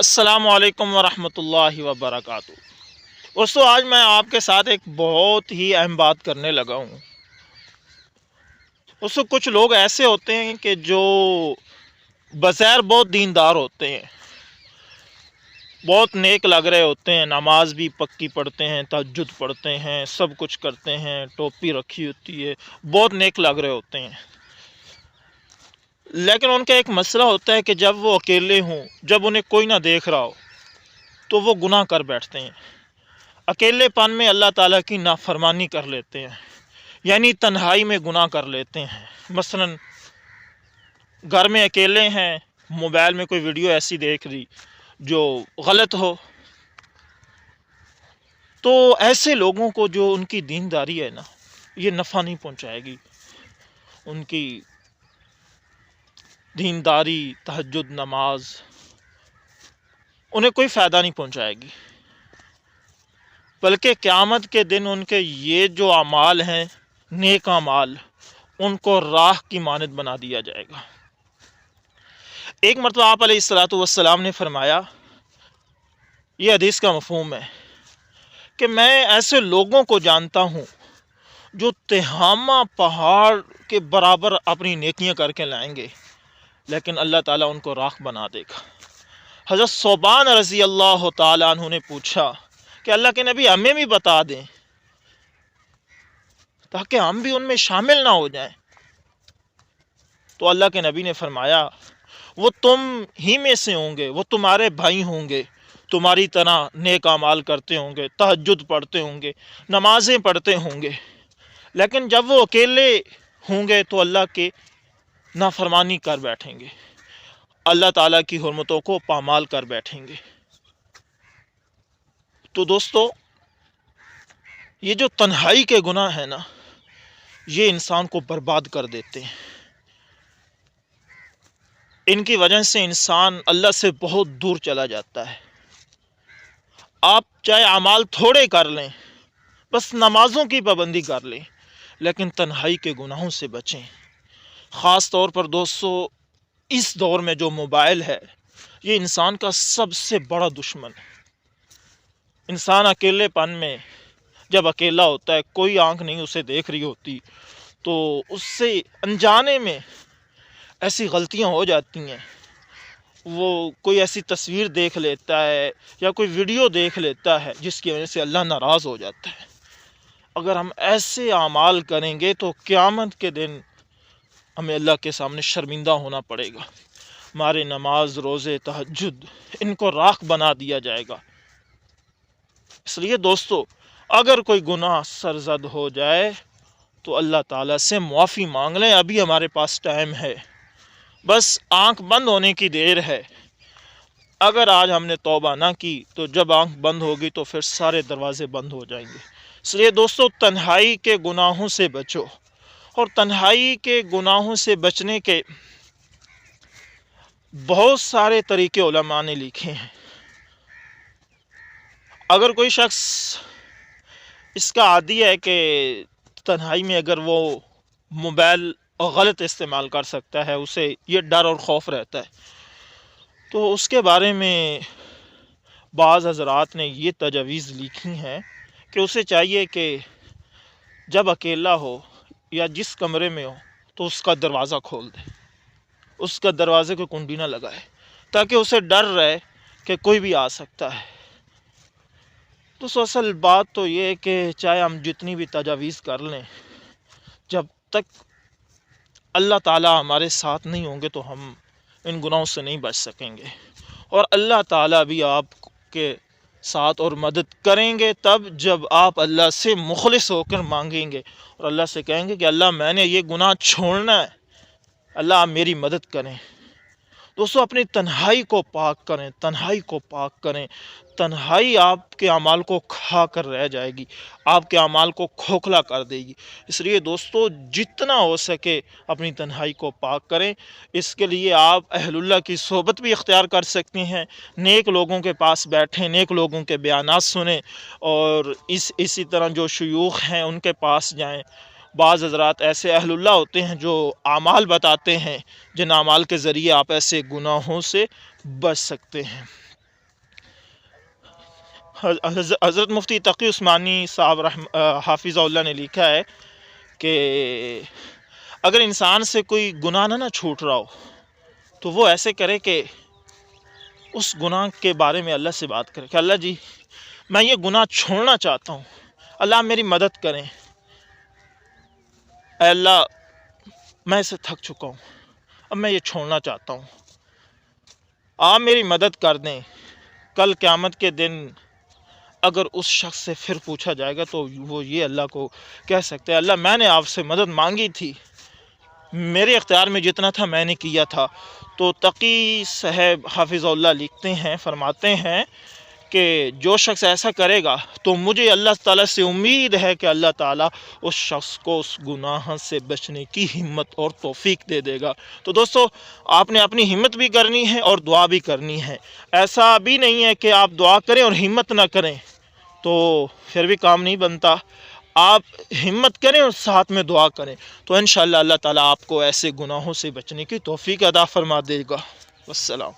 السلام علیکم ورحمۃ اللہ وبرکاتہ۔ دوستو، آج میں آپ کے ساتھ ایک بہت ہی اہم بات کرنے لگا ہوں۔ دوستو، کچھ لوگ ایسے ہوتے ہیں کہ جو بظاہر بہت دیندار ہوتے ہیں، بہت نیک لگ رہے ہوتے ہیں، نماز بھی پکی پڑھتے ہیں، تہجد پڑھتے ہیں، سب کچھ کرتے ہیں، ٹوپی رکھی ہوتی ہے، بہت نیک لگ رہے ہوتے ہیں۔ لیکن ان کا ایک مسئلہ ہوتا ہے کہ جب وہ اکیلے ہوں، جب انہیں کوئی نہ دیکھ رہا ہو، تو وہ گناہ کر بیٹھتے ہیں۔ اکیلے پن میں اللہ تعالیٰ کی نافرمانی کر لیتے ہیں، یعنی تنہائی میں گناہ کر لیتے ہیں۔ مثلا گھر میں اکیلے ہیں، موبائل میں کوئی ویڈیو ایسی دیکھ لی جو غلط ہو، تو ایسے لوگوں کو جو ان کی دینداری ہے نا، یہ نفع نہیں پہنچائے گی۔ ان کی دینداری، تہجد، نماز انہیں کوئی فائدہ نہیں پہنچائے گی، بلکہ قیامت کے دن ان کے یہ جو اعمال ہیں، نیک اعمال، ان کو راہ کی مانند بنا دیا جائے گا۔ ایک مرتبہ آپ علیہ الصلوۃ والسلام نے فرمایا، یہ حدیث کا مفہوم ہے کہ میں ایسے لوگوں کو جانتا ہوں جو تہامہ پہاڑ کے برابر اپنی نیکیاں کر کے لائیں گے، لیکن اللہ تعالیٰ ان کو راہ بنا دے گا۔ حضرت ثوبان رضی اللہ تعالیٰ عنہ نے پوچھا کہ اللہ کے نبی ہمیں بھی بتا دیں تاکہ ہم بھی ان میں شامل نہ ہو جائیں۔ تو اللہ کے نبی نے فرمایا، وہ تم ہی میں سے ہوں گے، وہ تمہارے بھائی ہوں گے، تمہاری طرح نیک اعمال کرتے ہوں گے، تہجد پڑھتے ہوں گے، نمازیں پڑھتے ہوں گے، لیکن جب وہ اکیلے ہوں گے تو اللہ کے نافرمانی کر بیٹھیں گے، اللہ تعالیٰ کی حرمتوں کو پامال کر بیٹھیں گے۔ تو دوستو، یہ جو تنہائی کے گناہ ہیں نا، یہ انسان کو برباد کر دیتے ہیں۔ ان کی وجہ سے انسان اللہ سے بہت دور چلا جاتا ہے۔ آپ چاہے اعمال تھوڑے کر لیں، بس نمازوں کی پابندی کر لیں، لیکن تنہائی کے گناہوں سے بچیں۔ خاص طور پر دوستو، اس دور میں جو موبائل ہے، یہ انسان کا سب سے بڑا دشمن ہے۔ انسان اکیلے پن میں جب اکیلا ہوتا ہے، کوئی آنکھ نہیں اسے دیکھ رہی ہوتی، تو اس سے انجانے میں ایسی غلطیاں ہو جاتی ہیں۔ وہ کوئی ایسی تصویر دیکھ لیتا ہے یا کوئی ویڈیو دیکھ لیتا ہے جس کی وجہ سے اللہ ناراض ہو جاتا ہے۔ اگر ہم ایسے اعمال کریں گے تو قیامت کے دن ہمیں اللہ کے سامنے شرمندہ ہونا پڑے گا۔ ہمارے نماز، روزے، تہجد، ان کو راکھ بنا دیا جائے گا۔ اس لیے دوستو، اگر کوئی گناہ سرزد ہو جائے تو اللہ تعالیٰ سے معافی مانگ لیں، ابھی ہمارے پاس ٹائم ہے، بس آنکھ بند ہونے کی دیر ہے۔ اگر آج ہم نے توبہ نہ کی تو جب آنکھ بند ہوگی تو پھر سارے دروازے بند ہو جائیں گے۔ اس لیے دوستو، تنہائی کے گناہوں سے بچو، اور تنہائی کے گناہوں سے بچنے کے بہت سارے طریقے علماء نے لکھے ہیں۔ اگر کوئی شخص اس کا عادی ہے کہ تنہائی میں اگر وہ موبائل غلط استعمال کر سکتا ہے، اسے یہ ڈر اور خوف رہتا ہے، تو اس کے بارے میں بعض حضرات نے یہ تجاویز لکھی ہیں کہ اسے چاہیے کہ جب اکیلا ہو یا جس کمرے میں ہو تو اس کا دروازہ کھول دے، اس کا دروازے کو کنڈی نہ لگائے، تاکہ اسے ڈر رہے کہ کوئی بھی آ سکتا ہے۔ تو اصل بات تو یہ ہے کہ چاہے ہم جتنی بھی تجاویز کر لیں، جب تک اللہ تعالیٰ ہمارے ساتھ نہیں ہوں گے تو ہم ان گناہوں سے نہیں بچ سکیں گے، اور اللہ تعالیٰ بھی آپ کے ساتھ اور مدد کریں گے تب جب آپ اللہ سے مخلص ہو کر مانگیں گے اور اللہ سے کہیں گے کہ اللہ، میں نے یہ گناہ چھوڑنا ہے، اللہ آپ میری مدد کریں۔ دوستو، اپنی تنہائی کو پاک کریں، تنہائی کو پاک کریں۔ تنہائی آپ کے اعمال کو کھا کر رہ جائے گی، آپ کے اعمال کو کھوکھلا کر دے گی۔ اس لیے دوستو، جتنا ہو سکے اپنی تنہائی کو پاک کریں۔ اس کے لیے آپ اہل اللہ کی صحبت بھی اختیار کر سکتے ہیں، نیک لوگوں کے پاس بیٹھیں، نیک لوگوں کے بیانات سنیں، اور اسی طرح جو شیوخ ہیں ان کے پاس جائیں۔ بعض حضرات ایسے اہل اللہ ہوتے ہیں جو اعمال بتاتے ہیں، جن اعمال کے ذریعے آپ ایسے گناہوں سے بچ سکتے ہیں۔ حضرت مفتی تقی عثمانی صاحب حافظہ اللہ نے لکھا ہے کہ اگر انسان سے کوئی گناہ نہ چھوٹ رہا ہو تو وہ ایسے کرے کہ اس گناہ کے بارے میں اللہ سے بات کرے کہ اللہ جی میں یہ گناہ چھوڑنا چاہتا ہوں، اللہ میری مدد کریں، اے اللہ میں اسے تھک چکا ہوں، اب میں یہ چھوڑنا چاہتا ہوں، آپ میری مدد کر دیں۔ کل قیامت کے دن اگر اس شخص سے پھر پوچھا جائے گا تو وہ یہ اللہ کو کہہ سکتے ہیں اللہ میں نے آپ سے مدد مانگی تھی، میرے اختیار میں جتنا تھا میں نے کیا تھا۔ تو تقی صاحب حافظ اللہ لکھتے ہیں، فرماتے ہیں کہ جو شخص ایسا کرے گا تو مجھے اللہ تعالیٰ سے امید ہے کہ اللہ تعالیٰ اس شخص کو اس گناہ سے بچنے کی ہمت اور توفیق دے دے گا۔ تو دوستو آپ نے اپنی ہمت بھی کرنی ہے اور دعا بھی کرنی ہے، ایسا بھی نہیں ہے کہ آپ دعا کریں اور ہمت نہ کریں تو پھر بھی کام نہیں بنتا، آپ ہمت کریں اور ساتھ میں دعا کریں تو انشاءاللہ اللہ تعالیٰ آپ کو ایسے گناہوں سے بچنے کی توفیق عطا فرما دے گا۔ والسلام۔